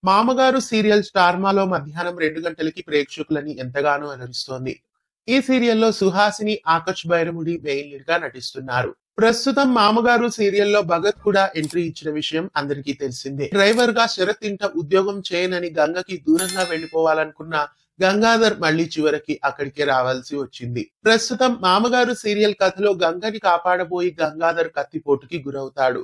మామగారు సీరియల్ స్టార్మాలో మధ్యాహ్నం 2 గంటలకి ప్రేక్షకులని ఎంతగానో అలరిస్తోంది. ఈ సీరియల్లో సుహాసిని, ఆకాష్ బైరముడి మెయిన్ లీడ్ గా నటిస్తున్నారు. ప్రస్తుతం మామగారు సీరియల్లో భగత్ కూడా ఎంట్రీ ఇచ్చిన విషయం అందరికీ తెలిసిందే. డ్రైవర్ గా శరత్ ఇంట ఉద్యోగం చేయనని గంగకి దూరంగా వెళ్లిపోవాలనుకున్న గంగాధర్ మళ్లీ చివరికి అక్కడికే రావాల్సి వచ్చింది. ప్రస్తుతం మామగారు సీరియల్ కథలో గంగని కాపాడబోయి గంగాధర్ కత్తిపోటుకి గురవుతాడు.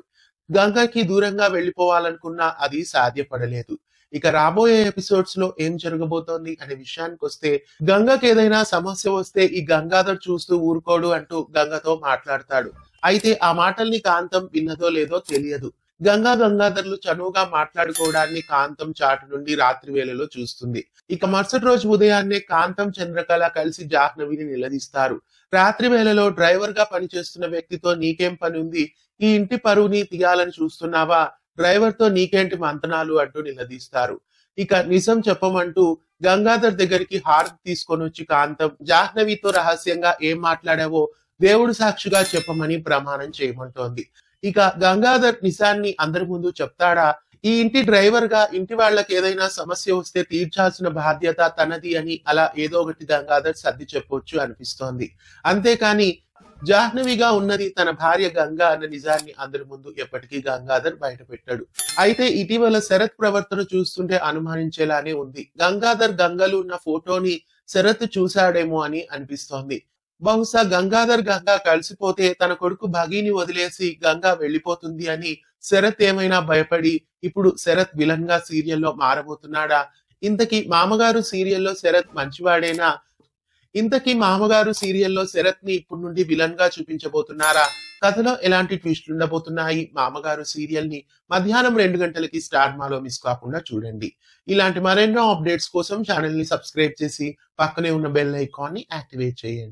గంగకి దూరంగా వెళ్లిపోవాలనుకున్నా అది సాధ్యపడలేదు. ఇక రాబోయే ఎపిసోడ్స్ లో ఏం జరగబోతోంది అనే విషయానికి వస్తే, గంగకి ఏదైనా సమస్య వస్తే ఈ గంగాధర్ చూస్తూ ఊరుకోడు అంటూ గంగతో మాట్లాడతాడు. అయితే ఆ మాటల్ని కాంతం విన్నదో లేదో తెలియదు. గంగాధర్లు చనువుగా మాట్లాడుకోవడాన్ని కాంతం చాటు నుండి రాత్రి వేళలో చూస్తుంది. ఇక మరుసటి రోజు ఉదయాన్నే కాంతం, చంద్రకళ కలిసి జాహ్నవిని నిలదీస్తారు. రాత్రి వేళలో డ్రైవర్ గా పనిచేస్తున్న వ్యక్తితో నీకేం పని ఉంది? ఈ ఇంటి పరువుని తీయాలని చూస్తున్నావా? డ్రైవర్ తో నీకేంటి మంతనాలు అంటూ నిలదీస్తారు. ఇక నిజం చెప్పమంటూ గంగాధర్ దగ్గరికి హారతి తీసుకొని వచ్చి కాంతం జాహ్నవితో రహస్యంగా ఏం మాట్లాడావో దేవుడు సాక్షిగా చెప్పమని ప్రమాణం చేయమంటోంది. ఇక గంగాధర్ నిజాన్ని అందరి ముందు చెప్తాడా? ఈ ఇంటి డ్రైవర్ గా ఇంటి వాళ్ళకి ఏదైనా సమస్య వస్తే తీర్చాల్సిన బాధ్యత తనది అని అలా ఏదో ఒకటి గంగాధర్ సర్ది చెప్పొచ్చు అనిపిస్తోంది. అంతేకాని జాహ్నవిగా ఉన్నది తన భార్య గంగా అన్న నిజాన్ని అందరి ముందు ఎప్పటికీ గంగాధర్ బయట పెట్టాడు. అయితే ఇటీవల శరత్ ప్రవర్తన చూస్తుంటే అనుమానించేలానే ఉంది. గంగాధర్ గంగలు ఉన్న ఫోటోని శరత్ చూశాడేమో అని అనిపిస్తోంది. బహుశా గంగాధర్ గంగా కలిసిపోతే తన కొడుకు భగీని వదిలేసి గంగా వెళ్లిపోతుంది అని శరత్ ఏమైనా భయపడి ఇప్పుడు శరత్ విలన్ గా సీరియల్లో మారబోతున్నాడా? ఇంతకీ మామగారు సీరియల్లో శరత్ మంచివాడేనా? మామగారు సీరియల్లో శరత్ ని ఇప్పుడు నుండి విలన్ గా చూపించబోతున్నారా? కథలో ఎలాంటి ట్విస్టులు ఉండబోతున్నాయి? మామగారు సీరియల్ ని మధ్యాహ్నం 2 గంటలకి స్టార్ మాలో మిస్ కాకుండా చూడండి. ఇలాంటి మరెన్నో అప్డేట్స్ కోసం ఛానల్ ని సబ్స్క్రైబ్ చేసి పక్కనే ఉన్న బెల్ ఐకాన్ ని యాక్టివేట్ చేయండి.